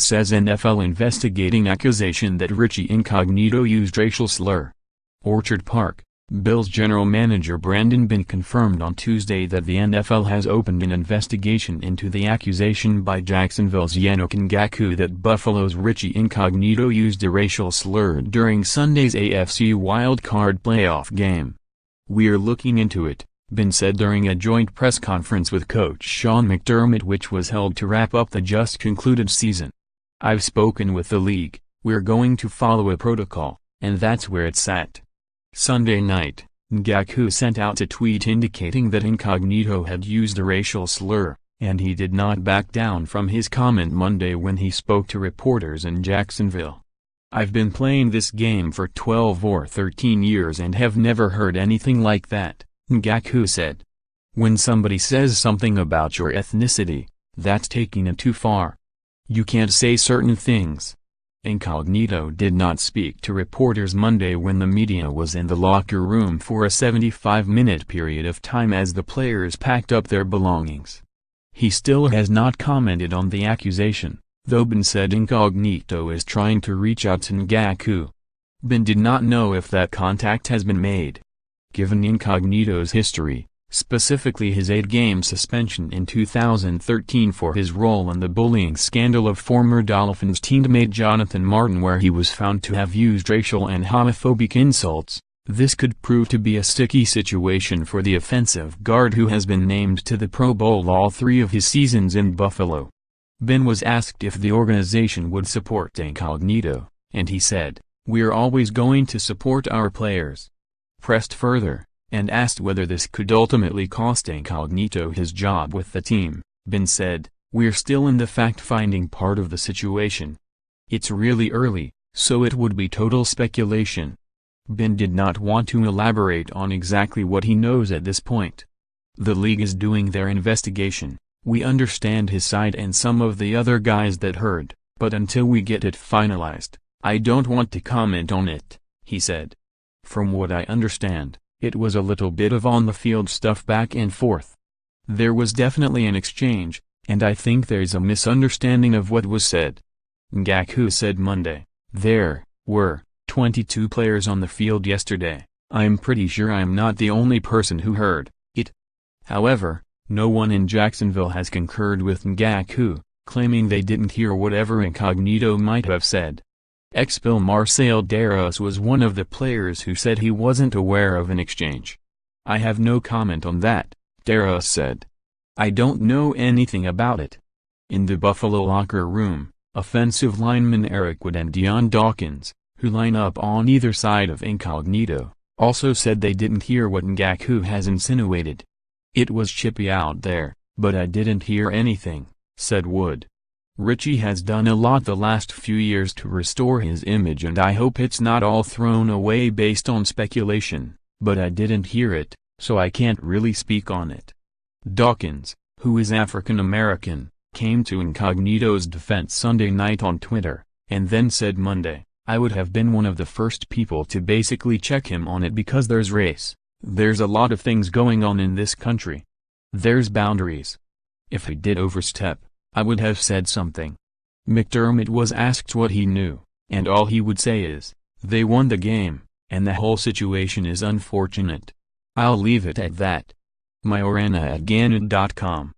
says NFL investigating accusation that Richie Incognito used racial slur. Orchard Park, Bills general manager Brandon Beane confirmed on Tuesday that the NFL has opened an investigation into the accusation by Jacksonville's Yannick Ngakoue that Buffalo's Richie Incognito used a racial slur during Sunday's AFC wildcard playoff game. "We're looking into it," Beane said during a joint press conference with coach Sean McDermott which was held to wrap up the just-concluded season. "I've spoken with the league, we're going to follow a protocol, and that's where it's at." Sunday night, Ngakoue sent out a tweet indicating that Incognito had used a racial slur, and he did not back down from his comment Monday when he spoke to reporters in Jacksonville. "I've been playing this game for 12 or 13 years and have never heard anything like that," Ngakoue said. "When somebody says something about your ethnicity, that's taking it too far. You can't say certain things." Incognito did not speak to reporters Monday when the media was in the locker room for a 75-minute period of time as the players packed up their belongings. He still has not commented on the accusation, though Beane said Incognito is trying to reach out to Ngakoue. Beane did not know if that contact has been made. Given Incognito's history, specifically his 8-game suspension in 2013 for his role in the bullying scandal of former Dolphins teammate Jonathan Martin where he was found to have used racial and homophobic insults, this could prove to be a sticky situation for the offensive guard who has been named to the Pro Bowl all 3 of his seasons in Buffalo. Beane was asked if the organization would support Incognito, and he said, "We're always going to support our players." Pressed further, and asked whether this could ultimately cost Incognito his job with the team, Beane said, "We're still in the fact-finding part of the situation. It's really early, so it would be total speculation." Beane did not want to elaborate on exactly what he knows at this point. "The league is doing their investigation, we understand his side and some of the other guys that heard, but until we get it finalized, I don't want to comment on it," he said. "From what I understand, it was a little bit of on-the-field stuff back and forth. There was definitely an exchange, and I think there's a misunderstanding of what was said." Ngakoue said Monday, "There were 22 players on the field yesterday. I'm pretty sure I'm not the only person who heard it." However, no one in Jacksonville has concurred with Ngakoue, claiming they didn't hear whatever Incognito might have said. Ex-Bill Marcel Deros was one of the players who said he wasn't aware of an exchange. "I have no comment on that," Deros said. "I don't know anything about it." In the Buffalo locker room, offensive linemen Eric Wood and Dion Dawkins, who line up on either side of Incognito, also said they didn't hear what Ngakoue has insinuated. "It was chippy out there, but I didn't hear anything," said Wood. "Richie has done a lot the last few years to restore his image and I hope it's not all thrown away based on speculation, but I didn't hear it, so I can't really speak on it." Dawkins, who is African American, came to Incognito's defense Sunday night on Twitter, and then said Monday, "I would have been one of the first people to basically check him on it because there's race. There's a lot of things going on in this country. There's boundaries. If he did overstep, I would have said something." McDermott was asked what he knew, and all he would say is, "They won the game, and the whole situation is unfortunate. I'll leave it at that." Majorana@Gannett.com